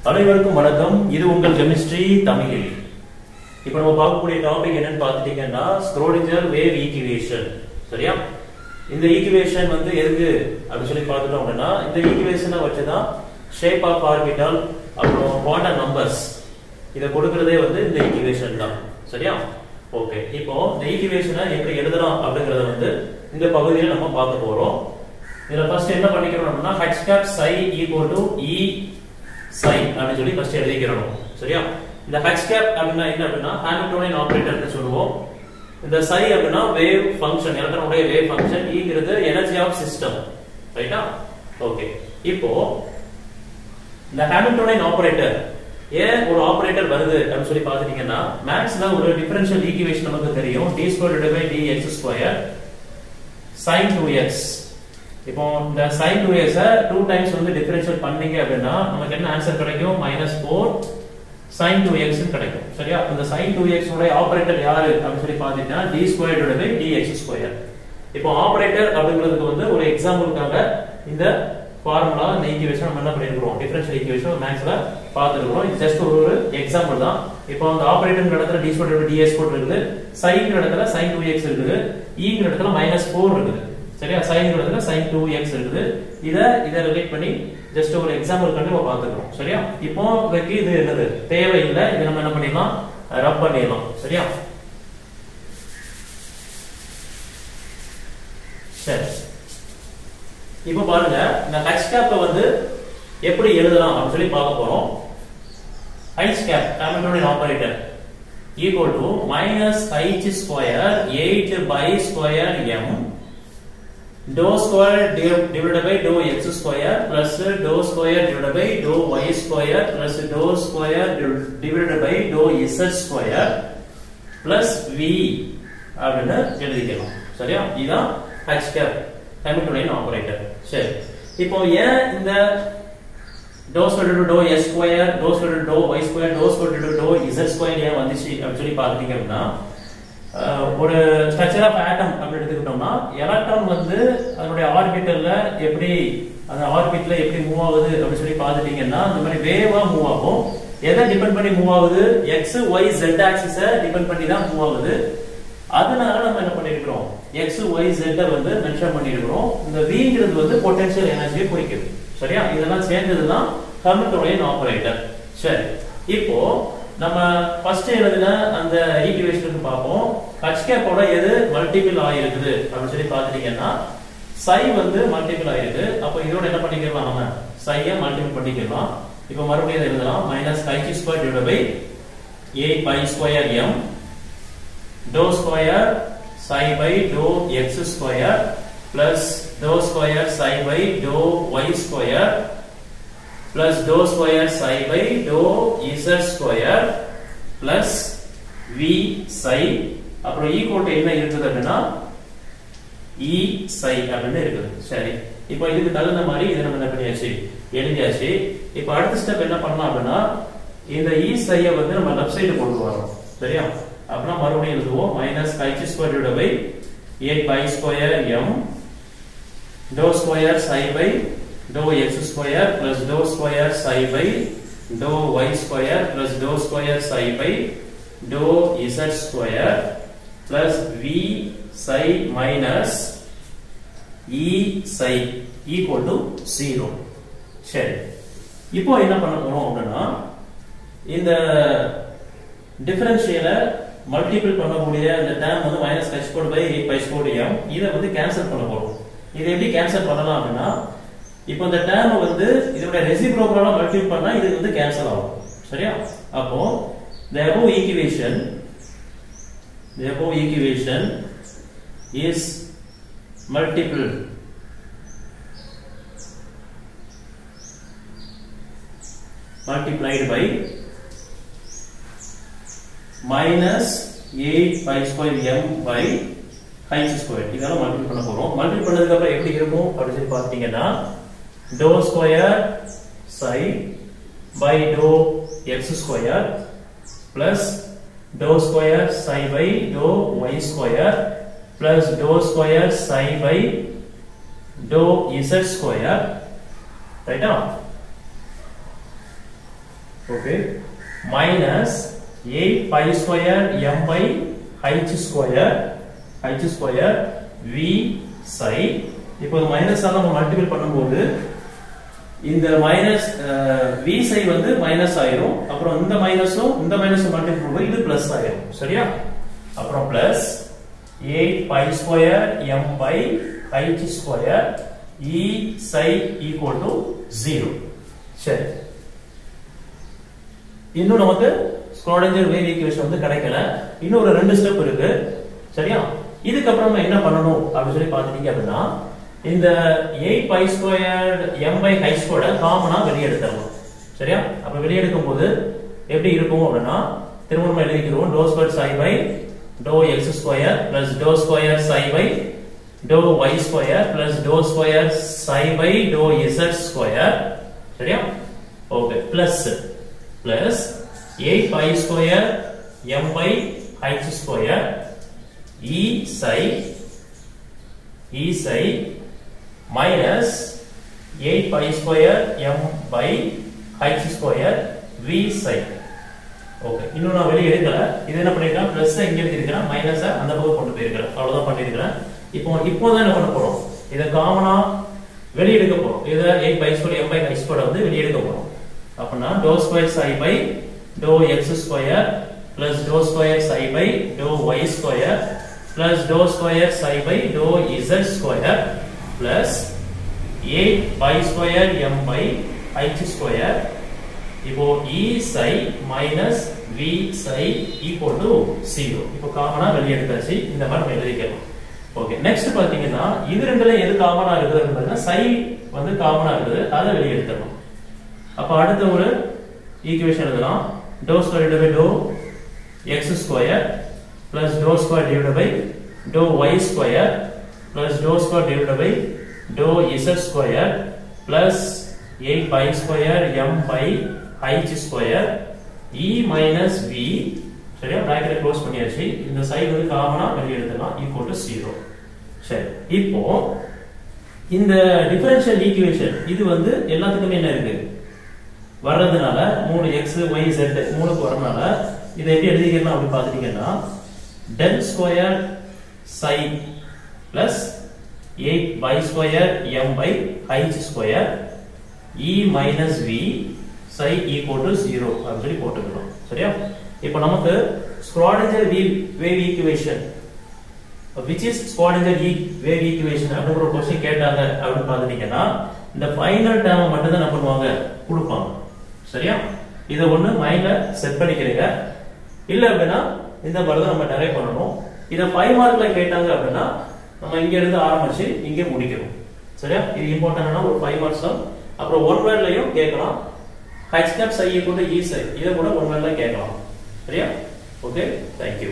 அனைவருக்கும் வணக்கம். இது உங்கள் கெமிஸ்ட்ரி தமிழில். இப்போ நம்ம பார்க்கக்கூடிய டாபிக் என்னன்னு பார்த்துட்டீங்கன்னா ஸ்க்ரோடிங்கர் வேவ் ஈக்குவேஷன். சரியா? இந்த ஈக்குவேஷன் வந்து எதுக்கு அப்படி சொல்லி பார்த்துட்டோம் அப்படின்னா, இந்த ஈக்குவேஷனை வச்சுதான் ஷேப் ஆஃப் ஆர்பிட்டால் அப்புறம் குவாண்டம் நம்பர்ஸ் இதை கொடுக்கறதே வந்து இந்த ஈக்குவேஷன் தான். சரியா? ஓகே, இப்போ இந்த ஈக்குவேஷனை எப்படி எழுதலாம் அப்படிங்கறத வந்து இந்த பகுதியில் நம்ம பார்க்க போறோம். இதுல ஃபர்ஸ்ட் என்ன பண்ணிக்கிறோம் அப்படின்னா h cap psi equal to e psi அப்படி சொல்லி ஃபர்ஸ்ட் எழுதிக்கிறோம். சரியா? இந்த h cap அப்படினா என்ன அப்படினா ஹாமில்டோனியன் ஆபரேட்டர்னு சொல்லுவோம். இந்த psi அப்படினா வேவ் ஃபங்க்ஷன், எலக்ட்ரானுடைய வேவ் ஃபங்க்ஷன், ங்கிறது எனர்ஜி ஆஃப் சிஸ்டம். ரைட்டா? ஓகே, இப்போ இந்த ஹாமில்டோனியன் ஆபரேட்டர் ஏன் ஒரு ஆபரேட்டர் வருது அப்படி சொல்லி பாத்துட்டீங்கன்னா, மேத்ஸ்ல ஒரு டிஃபரன்ஷியல் ஈக்குவேஷன் நமக்கு தெரியும், d2/dx2 sin 2x. இப்போ இந்த sin 2x 2 டைம்ஸ் வந்து டிஃபரன்ஷியேட் பண்ணீங்க அப்படினா நமக்கு என்ன ஆன்சர் கிடைக்கும்? -4 sin 2x ன்னு கிடைக்கும். சரியா? இந்த sin 2x உடைய ஆபரேட்டர் யாரு அப்படி சொல்லி பாத்தீங்கன்னா d2/dx2. இப்போ ஆபரேட்டர் அப்படிங்கிறதுக்கு வந்து ஒரு எக்ஸாம்பிளுக்காக இந்த ஃபார்முலா, இந்த ஈக்குவேஷன் நம்ம என்ன பண்ணிருக்கோம், டிஃபரன்ஷியல் ஈக்குவேஷன் மேத்ஸ்ல பார்த்திருக்கோம். இது ஜஸ்ட் ஒரு எக்ஸாம்பிள் தான். இப்போ அந்த ஆபரேட்டர்ங்கிற இடத்துல d2/dx இருக்குது, sinங்கிற இடத்துல sin 2x இருக்குது, ங்கிற இடத்துல -4 இருக்குது. சரியா? sinங்கிற இடத்துல sin 2x இருக்குது. இத ரிலேட் பண்ணி ஜஸ்ட் ஒரு எக்ஸாம்பிள் கண்டு நம்ம பார்த்துக்கிறோம். சரியா? இப்போ இதுக்கு இது என்னது தேவையில்லை, இது நம்ம என்ன பண்ணிடலாம், ரப் பண்ணிடலாம். சரியா? சரி, இப்போ பாருங்க, இந்த h cap வந்து எப்படி எழுதலாம் அப்படி சொல்லி பார்க்க போறோம். h cap Hamiltonian operator equal to -h square 8 m dou square divided by dou x square plus dou square divided by dou y square plus dou square divided by dou z square plus v அப்படினு எழுதிக்கலாம். சரியா? இதுதான் h cap Hamiltonian operator. சரி, இப்போ ஏன் இந்த dou square dou s square dou square dou y square dou square dou z square ஏன் வந்துச்சு அப்படி சொல்லி பாத்தீங்க அப்படின்னா, ஒரு ஸ்ட்ரக்சர் ஆஃப் ஆட்டம் அப்படி எடுத்துக்கிட்டோம்னா, எலக்ட்ரான் வந்து அதனுடைய ஆர்பிட்டல்ல எப்படி அந்த ஆர்பிட்ல எப்படி மூவ் ஆகுது அப்படி சொல்லி பாத்துட்டீங்கன்னா, இந்த மாதிரி வேவா மூவ் ஆகும். எதை டிபெண்ட் பண்ணி மூவ் ஆகுது? x y z ஆக்சிஸ டிபெண்ட் பண்ணி தான் மூவ் ஆகுது. அதனால நம்ம என்ன பண்ணிருக்கோம், x y z வந்து மென்ஷன் பண்ணிருக்கோம். இந்த vங்கிறது வந்து பொட்டன்ஷியல் எனர்ஜியை குறிக்குது. சரியா? இதெல்லாம் சேர்ந்ததுதான் ஹாமில்டோனியன் ஆபரேட்டர். சரி, இப்போ நம்ம ஃபர்ஸ்ட் எழுதுன அந்த ஈக்குவேஷனுக்கு பாப்போம். h cap ஓட எது மல்டிபிள் ஆயிருக்குது அப்படி சொல்லி பாத்துட்டீங்கன்னா, psi வந்து மல்டிபிள் ஆயிருக்கு. அப்ப இதோட என்ன பண்ணிக்கலாம், நம்ம psi ய மல்டிபிள் பண்ணிக்கலாம். இப்போ மறுபடியும் எழுதலாம், -h² divided by 8 m dou square psi by dou x square plus dou square psi by dou y square plus dou square psi by dou z square plus v psi. அப்புறம் equal to என்ன இருக்குது அப்படின்னா e psi அப்படின்னு இருக்குது. சரி, இப்போ இதுக்கு தகுந்த மாதிரி இதை நம்ம என்ன பண்ணியாச்சு, எழுதியாச்சு. இப்போ அடுத்த ஸ்டெப் என்ன பண்ணலாம் அப்படின்னா, இந்த e psi வந்து நம்ம லெஃப்ட் சைடு கொண்டு வரோம். சரியா? அப்படின்னா மறுபடியும் எழுதுவோம், -h² divided by 8 m dou square psi by dou x square plus dou square psi by dou y square plus dou square psi by dou z square plus v psi minus e psi equal to 0. சரி, இப்போ என்ன பண்ண போறோம் அப்படின்னா, இந்த டிஃபரன்ஷியலை multiple பண்ணக்கூடிய இந்த term வந்து -h/8 இதை வந்து கேன்சல் பண்ண போறோம். இதை எப்படி கேன்சல் பண்ணலாம் அப்படின்னா, இப்போ இந்த டேர்ம் வந்து இதோட ரெசிப்ரோக்கலா மல்டிபிள் பண்ணா இது வந்து கேன்சல் ஆகும். சரியா? அப்போ the above equation is multiplied by -8 by h². இதெல்லாம் மல்டிபிள் பண்ண போறோம். மல்டிபிள் பண்ணதுக்கு அப்புறம் எப்படி இருக்கும் அப்படி சொல்லி பாத்தீங்கன்னா, dou square psi by dou x square plus dou square psi by dou y square plus dou square psi by dou z square. ரைட்டா? okay, minus 8 pi square m by h square v psi. இப்போ minus ஆல நம்ம multiple பண்ணும்போது இந்த minus v psi வந்து minus ஆயிரும். அப்புறம் இந்த மைனஸும் மல்டிபிள் பண்ணும்போது இது பிளஸ் ஆயிரும். சரியா? அப்புறம் plus 8 pi square m by h square e psi equal to 0. சரி, இன்னும் நமக்கு ஸ்க்ரோடிங்கர் வேவ் ஈக்குவேஷன் வந்து கிடைக்கல. இன்னும் ஒரு 2 ஸ்டெப் இருக்கு. சரியா? இதுக்கு அப்புறம் என்ன பண்ணணும் அப்படி சொல்லி பாத்தீங்க அப்படின்னா, இந்த 8 pi square m by h square காமனா வெளிய எடுத்துறோம். சரியா? அப்ப வெளிய எடுக்கும் போது எப்படி இருக்கும் அப்படின்னா, திரும்ப எழுதிக்கிறோம். dou square psi by dou x square plus dou square psi by dou y square plus dou square psi by dou z square. சரியா? Okay, plus 8 pi square m by h square e psi minus 8 pi square m by h square v psi. Okay, இன்னும் நான் வெளிய எடுக்கல. இது என்ன பண்ணிருக்கேன், plus இங்க எழுதிருக்கேன், minus அந்த பக்கம் கொண்டு போயிருக்கேன். அவ்வளவுதான் பண்ணிருக்கேன். இப்போ தான் என்ன பண்ண போறோம், இத காமனா வெளிய எடுக்க போறோம். இத 8 pi square m by h square வந்து வெளிய எடுக்க போறோம். அப்பனா dou square psi by dou x square plus dou square psi by dou y square plus dou square psi by dou z square plus 8 pi square m by h square. இப்போ e psi minus v psi equal to 0. இப்போ காமனா வெளிய எடுத்தாச்சு. இந்த மாதிரி நம்ம எழுதிக்கலாம். Okay, next பாத்தீங்கன்னா இது ரெண்டுல எது காமனா இருக்குது அப்படினா psi வந்து காமனா இருக்குது, அத வெளிய எடுத்துறோம். அப்ப அடுத்த ஒரு ஈக்குவேஷன் எழுதலாம். dou square divided by dou x square plus dou square divided by dou y square plus dou square divided by dou z square plus 8 pi square m by h square e minus v. சரியா? Bracket close பண்ணியாச்சு. இந்த side வந்து காமனா வெளிய எடுத்துக்கலாம், equal to 0. சரி, இப்போ இந்த டிஃபரன்ஷியல் ஈக்குவேஷன் இது வந்து எல்லாத்துக்குமே என்ன இருக்கு வர்றதுனால 3x y z 3க்கு வரனால இதை எப்படி எழுதிக்கலாம் அப்படி பாத்தீங்கன்னா, del square psi plus 8 pi square m by h square e minus v psi equal to 0 அப்படி சொல்லி போட்டுக்கலாம். சரியா? இப்போ நமக்கு Schrödinger wave equation which is Schrödinger wave equation அப்படிங்கற ஒரு क्वेश्चन கேட்டாங்க அப்படி பாத்தீங்கன்னா, இந்த ஃபைனல் டேர்ம் மட்டும் தான் என்ன பண்ணுவாங்க கொடுப்பாங்க. சரியா? இத ஒண்ணு மைண்ட்ல செட் பண்ணிக்கிறீங்க. இல்ல அப்படினா இந்த மாதிரி தான் நம்ம டெரைவ் பண்ணனும். இத 5 மார்க்ல கேட்டாங்க அப்படினா நம்ம இங்க இருந்து ஆரம்பிச்சு இங்க முடிக்கணும். சரியா? இது இம்பார்ட்டன்ட்டான ஒரு 5 மார்க்ஸ் தான். அப்புறம் ஒன் வேர்ட்லயும் கேட்கலாம். h cap psi equal to e psi இத கூட ஒன் வேர்ட்ல கேட்கலாம். சரியா? Okay, thank you.